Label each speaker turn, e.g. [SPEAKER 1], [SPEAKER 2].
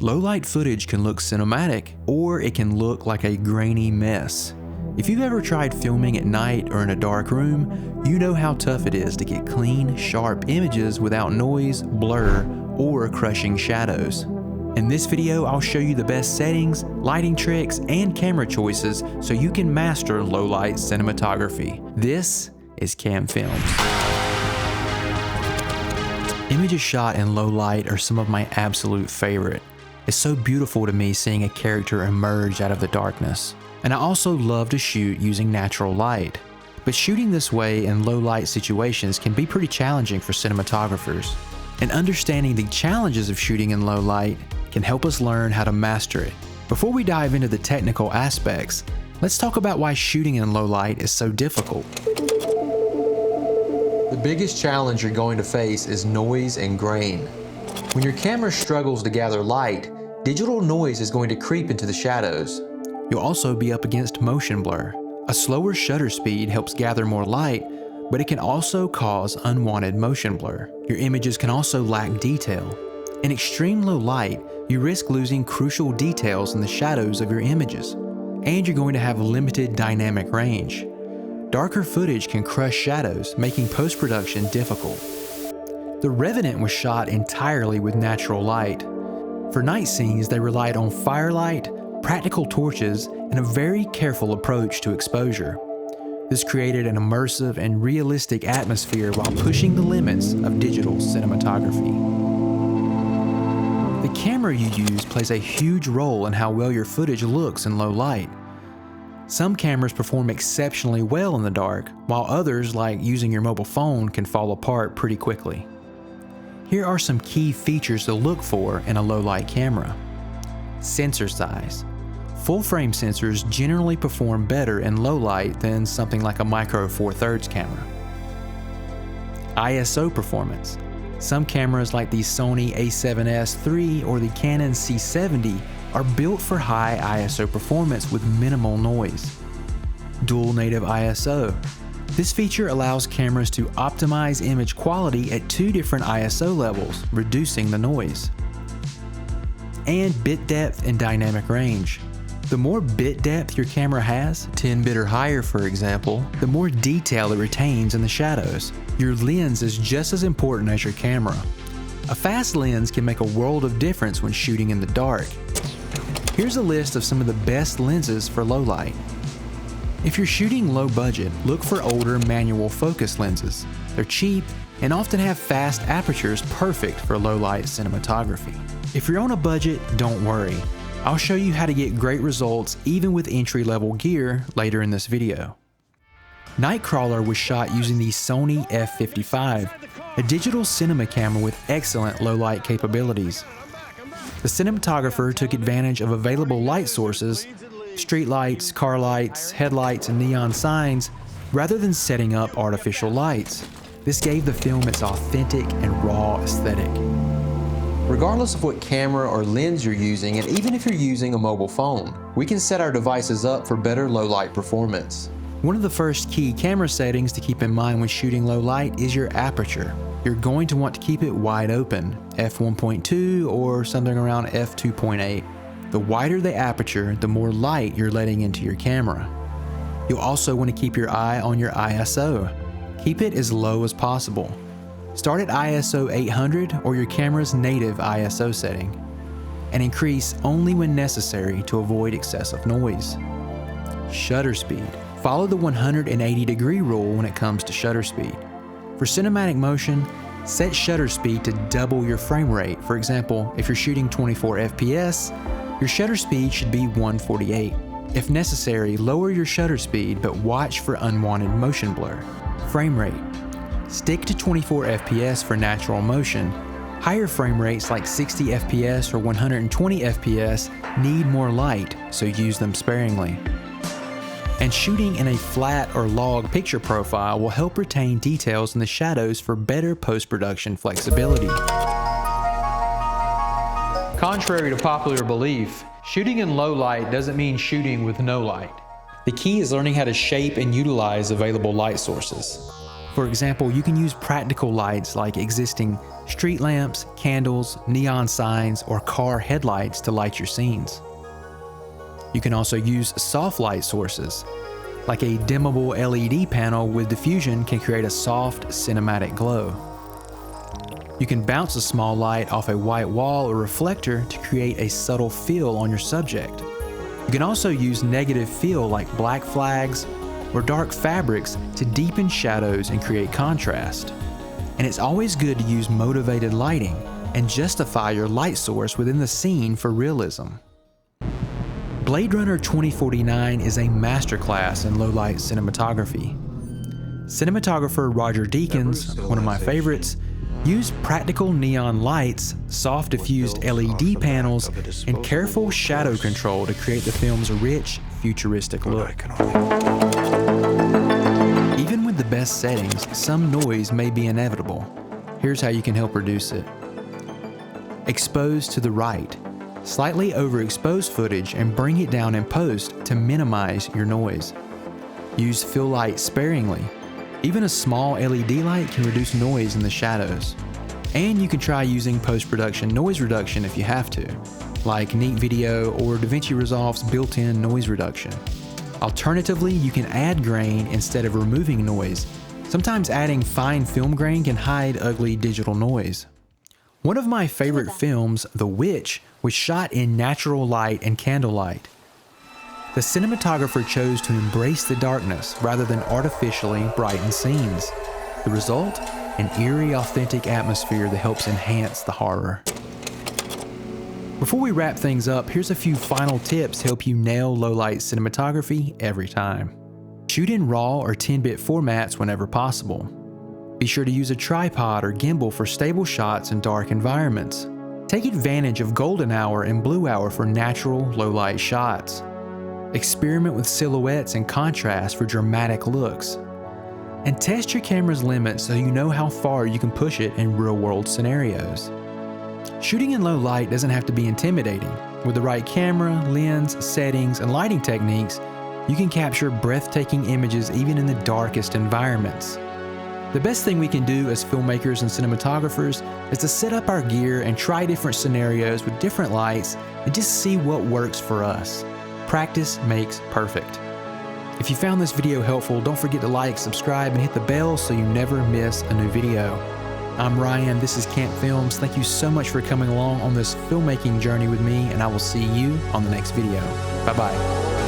[SPEAKER 1] Low-light footage can look cinematic, or it can look like a grainy mess. If you've ever tried filming at night or in a dark room, you know how tough it is to get clean, sharp images without noise, blur, or crushing shadows. In this video, I'll show you the best settings, lighting tricks, and camera choices so you can master low-light cinematography. This is Cam Films. Images shot in low light are some of my absolute favorite. It's so beautiful to me seeing a character emerge out of the darkness. And I also love to shoot using natural light. But shooting this way in low light situations can be pretty challenging for cinematographers. And understanding the challenges of shooting in low light can help us learn how to master it. Before we dive into the technical aspects, let's talk about why shooting in low light is so difficult. The biggest challenge you're going to face is noise and grain. When your camera struggles to gather light, digital noise is going to creep into the shadows. You'll also be up against motion blur. A slower shutter speed helps gather more light, but it can also cause unwanted motion blur. Your images can also lack detail. In extreme low light, you risk losing crucial details in the shadows of your images, and you're going to have limited dynamic range. Darker footage can crush shadows, making post-production difficult. The Revenant was shot entirely with natural light. For night scenes, they relied on firelight, practical torches, and a very careful approach to exposure. This created an immersive and realistic atmosphere while pushing the limits of digital cinematography. The camera you use plays a huge role in how well your footage looks in low light. Some cameras perform exceptionally well in the dark, while others, like using your mobile phone, can fall apart pretty quickly. Here are some key features to look for in a low-light camera. Sensor size. Full-frame sensors generally perform better in low light than something like a micro Four Thirds camera. ISO performance. Some cameras like the Sony a7S III or the Canon C70 are built for high ISO performance with minimal noise. Dual native ISO. This feature allows cameras to optimize image quality at two different ISO levels, reducing the noise. And bit depth and dynamic range. The more bit depth your camera has, 10 bit or higher for example, the more detail it retains in the shadows. Your lens is just as important as your camera. A fast lens can make a world of difference when shooting in the dark. Here's a list of some of the best lenses for low light. If you're shooting low budget, look for older manual focus lenses. They're cheap and often have fast apertures perfect for low light cinematography. If you're on a budget, don't worry. I'll show you how to get great results even with entry-level gear later in this video. Nightcrawler was shot using the Sony f55, a digital cinema camera with excellent low light capabilities. The cinematographer took advantage of available light sources, street lights, car lights, headlights, and neon signs, rather than setting up artificial lights. This gave the film its authentic and raw aesthetic. Regardless of what camera or lens you're using, and even if you're using a mobile phone, we can set our devices up for better low light performance. One of the first key camera settings to keep in mind when shooting low light is your aperture. You're going to want to keep it wide open, f1.2 or something around f2.8. The wider the aperture, the more light you're letting into your camera. You'll also want to keep your eye on your ISO. Keep it as low as possible. Start at ISO 800 or your camera's native ISO setting, and increase only when necessary to avoid excessive noise. Shutter speed. Follow the 180-degree rule when it comes to shutter speed. For cinematic motion, set shutter speed to double your frame rate. For example, if you're shooting 24 FPS, your shutter speed should be 148. If necessary, lower your shutter speed, but watch for unwanted motion blur. Frame rate. Stick to 24 FPS for natural motion. Higher frame rates like 60 FPS or 120 FPS need more light, so use them sparingly. And shooting in a flat or log picture profile will help retain details in the shadows for better post-production flexibility. Contrary to popular belief, shooting in low light doesn't mean shooting with no light. The key is learning how to shape and utilize available light sources. For example, you can use practical lights like existing street lamps, candles, neon signs, or car headlights to light your scenes. You can also use soft light sources, like a dimmable LED panel with diffusion can create a soft cinematic glow. You can bounce a small light off a white wall or reflector to create a subtle feel on your subject. You can also use negative fill like black flags or dark fabrics to deepen shadows and create contrast. And it's always good to use motivated lighting and justify your light source within the scene for realism. Blade Runner 2049 is a masterclass in low-light cinematography. Cinematographer Roger Deakins, one of my favorites, used practical neon lights, soft diffused LED panels, and careful shadow control to create the film's rich, futuristic look. Even with the best settings, some noise may be inevitable. Here's how you can help reduce it. Expose to the right. Slightly overexpose footage and bring it down in post to minimize your noise. Use fill light sparingly. Even a small LED light can reduce noise in the shadows. And you can try using post-production noise reduction if you have to, like Neat Video or DaVinci Resolve's built-in noise reduction. Alternatively, you can add grain instead of removing noise. Sometimes adding fine film grain can hide ugly digital noise. One of my favorite films, The Witch, was shot in natural light and candlelight. The cinematographer chose to embrace the darkness rather than artificially brighten scenes. The result? An eerie, authentic atmosphere that helps enhance the horror. Before we wrap things up, here's a few final tips to help you nail low-light cinematography every time. Shoot in RAW or 10-bit formats whenever possible. Be sure to use a tripod or gimbal for stable shots in dark environments. Take advantage of golden hour and blue hour for natural, low-light shots. Experiment with silhouettes and contrast for dramatic looks. And test your camera's limits so you know how far you can push it in real-world scenarios. Shooting in low light doesn't have to be intimidating. With the right camera, lens, settings, and lighting techniques, you can capture breathtaking images even in the darkest environments. The best thing we can do as filmmakers and cinematographers is to set up our gear and try different scenarios with different lights and just see what works for us. Practice makes perfect. If you found this video helpful, don't forget to like, subscribe, and hit the bell so you never miss a new video. I'm Ryan, this is Camp Films. Thank you so much for coming along on this filmmaking journey with me, and I will see you on the next video. Bye-bye.